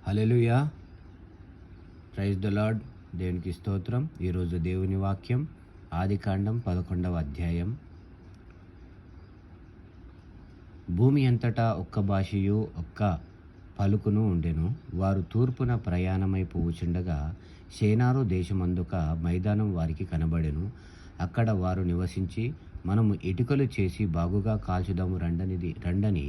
Hallelujah. Praise the lord. దేవునికి స్తోత్రం. ఈరోజు దేవుని వాక్యం ఆదికాండం 11వ అధ్యాయం. భూమి అంతటా ఒక్క భాషయు ఒక్క పలుకును ఉండెను. వారు తూర్పున ప్రయాణమై పోవుచుండగా షేనారు దేశమందొక మైదానం వారికి కనబడెను. అక్కడ వారు నివసించి, మనము ఇటుకలు చేసి బాగుగా కాల్చుదాము రండని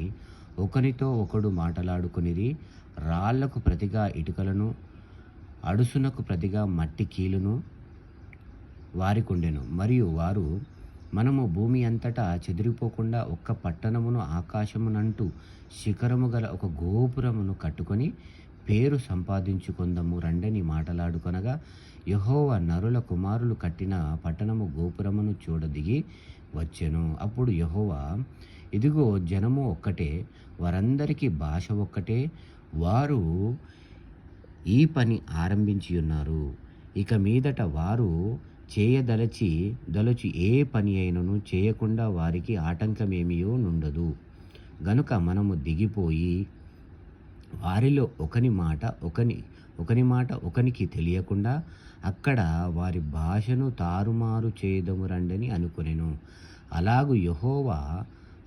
ఒకనితో ఒకడు మాటలాడుకొనిరి. రాళ్లకు ప్రతిగా ఇటుకలను, అడుసునకు ప్రతిగా మట్టి కీలును వారికుండెను. మరియు వారు, మనము భూమి అంతటా చెదిరిపోకుండా ఒక్క పట్టణమును, ఆకాశమునంటూ శిఖరము గల ఒక గోపురమును కట్టుకొని పేరు సంపాదించుకొందము రండని మాటలాడుకొనగా, యెహోవా నరుల కుమారులు కట్టిన పట్టణము గోపురమును చూడదిగి వచ్చెను. అప్పుడు యెహోవా, ఇదిగో జనము ఒక్కటే, వారందరికీ భాష ఒక్కటే, వారు ఈ పని ఆరంభించియున్నారు. ఇక మీదట వారు చేయదలచి ఏ పని అయినను చేయకుండా వారికి ఆటంకమేమియో నుండదు. గనుక మనము దిగిపోయి వారిలో ఒకని మాట ఒకనికి తెలియకుండా అక్కడ వారి భాషను తారుమారు చేయదము రండని అనుకొనెను. అలాగు యెహోవా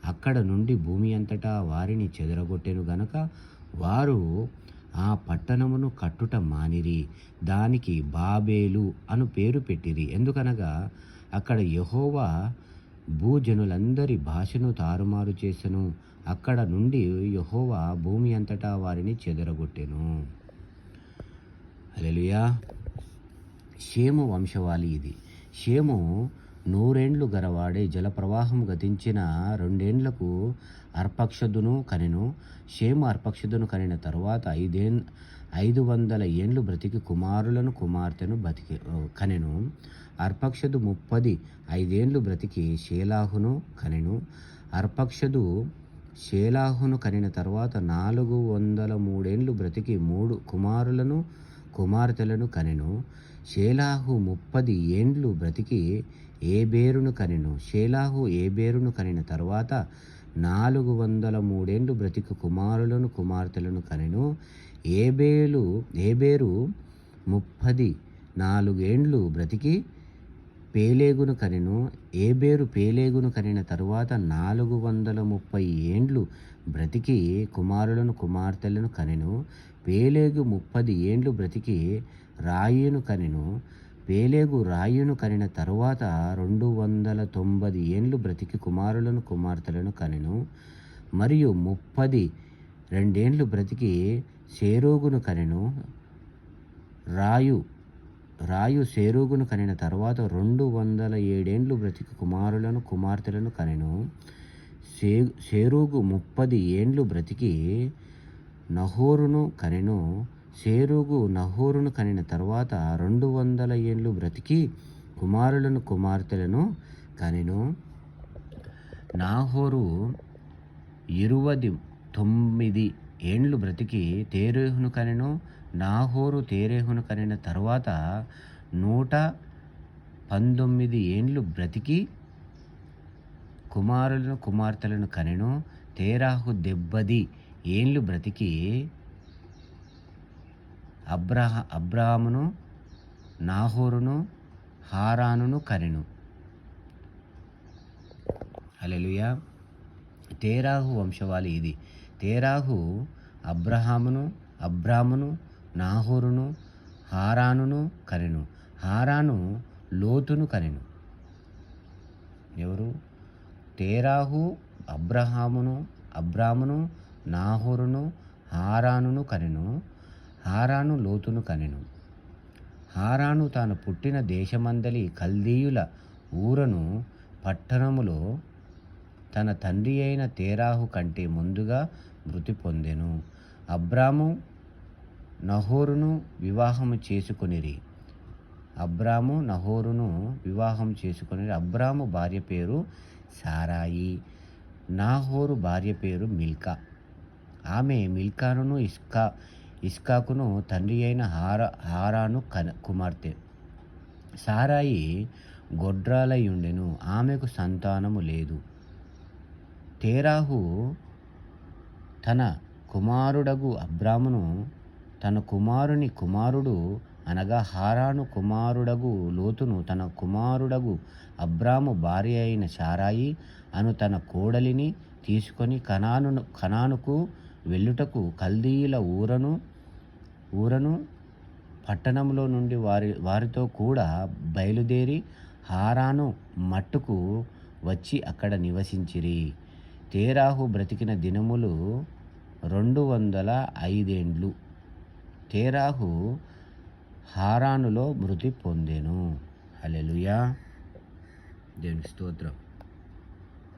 అక్కడ నుండి భూమి అంతటా వారిని చెదరగొట్టెను గనక వారు ఆ పట్టణమును కట్టుట మానిరి. దానికి బాబేలు అను పేరు పెట్టిరి. ఎందుకనగా అక్కడ యెహోవా భూజనులందరి భాషను తారుమారు చేసెను. అక్కడ నుండి యెహోవా భూమి అంతటా వారిని చెదరగొట్టెను. హల్లెలూయా. షేము వంశవాళి ఇది. షేము 100 ఏండ్లు గలవాడే జలప్రవాహం గతించిన 2 ఏండ్లకు అర్పక్షదును కనెను. షేము అర్పక్షదును కనిన తరువాత 500 ఏండ్లు బ్రతికి కుమారులను కుమార్తెను కనెను. అర్పక్షదు 35 ఏండ్లు బ్రతికి షేలాహును కనెను. అర్పక్షదు షేలాహును కనిన తరువాత 403 ఏండ్లు బ్రతికి 3 కుమారులను కుమార్తెలను కనెను. షేలాహు 30 ఏండ్లు బ్రతికి ఏబేరును కనెను. షేలాహు ఏబేరును కనిన తరువాత 403 ఏండ్లు బ్రతికి కుమారులను కుమార్తెలను కనెను. ఏబేరు 34 ఏండ్లు బ్రతికి పేలేగును కనెను. ఏబేరు పేలేగును కనిన తరువాత 430 ఏండ్లు బ్రతికి కుమారులను కుమార్తెలను కనెను. పేలేగు 30 ఏండ్లు బ్రతికి రాయును కనెను. పేలేగు రాయును కనిన తరువాత 290 ఏండ్లు బ్రతికి కుమారులను కుమార్తెలను కనెను. మరియు 32 ఏండ్లు బ్రతికి సేరూగును కనెను. రాయు సేరూగును కనిన తరువాత 207 ఏండ్లు బ్రతికి కుమారులను కుమార్తెలను కనెను. సేరూగు 30 ఏండ్లు బ్రతికి నహోరును కనెను. సేరూగు నహోరును కనిన తరువాత 200 ఏండ్లు బ్రతికి కుమారులను కుమార్తెలను కనెను. నాహోరు 29 ఏండ్లు బ్రతికి తేరేహును కనెను. నాహోరు తేరేహును కనిన తరువాత 119 ఏండ్లు బ్రతికి కుమారులను కుమార్తెలను కనెను. తేరాహు 70 ఏండ్లు బ్రతికి అబ్రామును, నాహోరును, హారానును కనెను. హల్లెలూయా. తేరాహు వంశవాళి ఇది. తేరాహు అబ్రామును, నాహోరును, హారానును కనెను. హారాను లోతును కనెను. ఎవరు? తేరాహు అబ్రామును, నాహోరును, హారానును కనెను. హారాను లోతును కనెను. హారాను తాను పుట్టిన దేశమందలి కల్దీయుల ఊరను పట్టణములో తన తండ్రి అయిన తేరాహు కంటే ముందుగా మృతి పొందెను. అబ్రాము నహోరును వివాహము చేసుకొనిరి. అబ్రాము భార్య పేరు సారాయి. నాహోరు భార్య పేరు మిల్కా. ఆమె మిల్కానును ఇస్కాకును తండ్రి అయిన హారాను కుమార్తె. సారాయి గొడ్రాలయుండెను. ఆమెకు సంతానము లేదు. తేరాహు తన కుమారుడగు అబ్రామును తన కుమారుని కుమారుడు అనగా హారాను కుమారుడగు లోతును తన కుమారుడగు అబ్రాము భార్య అయిన శారాయి అను తన కోడలిని తీసుకొని కనానుకు వెళ్ళుటకు కల్దీయుల ఊరను పట్టణంలో నుండి వారితో కూడా బయలుదేరి హారాను మట్టుకు వచ్చి అక్కడ నివసించిరి. తేరాహు బ్రతికిన దినములు 205 తేరాహు హారానులో మృతి పొందెను. హల్లెలూయా, దేవునికి స్తోత్రం.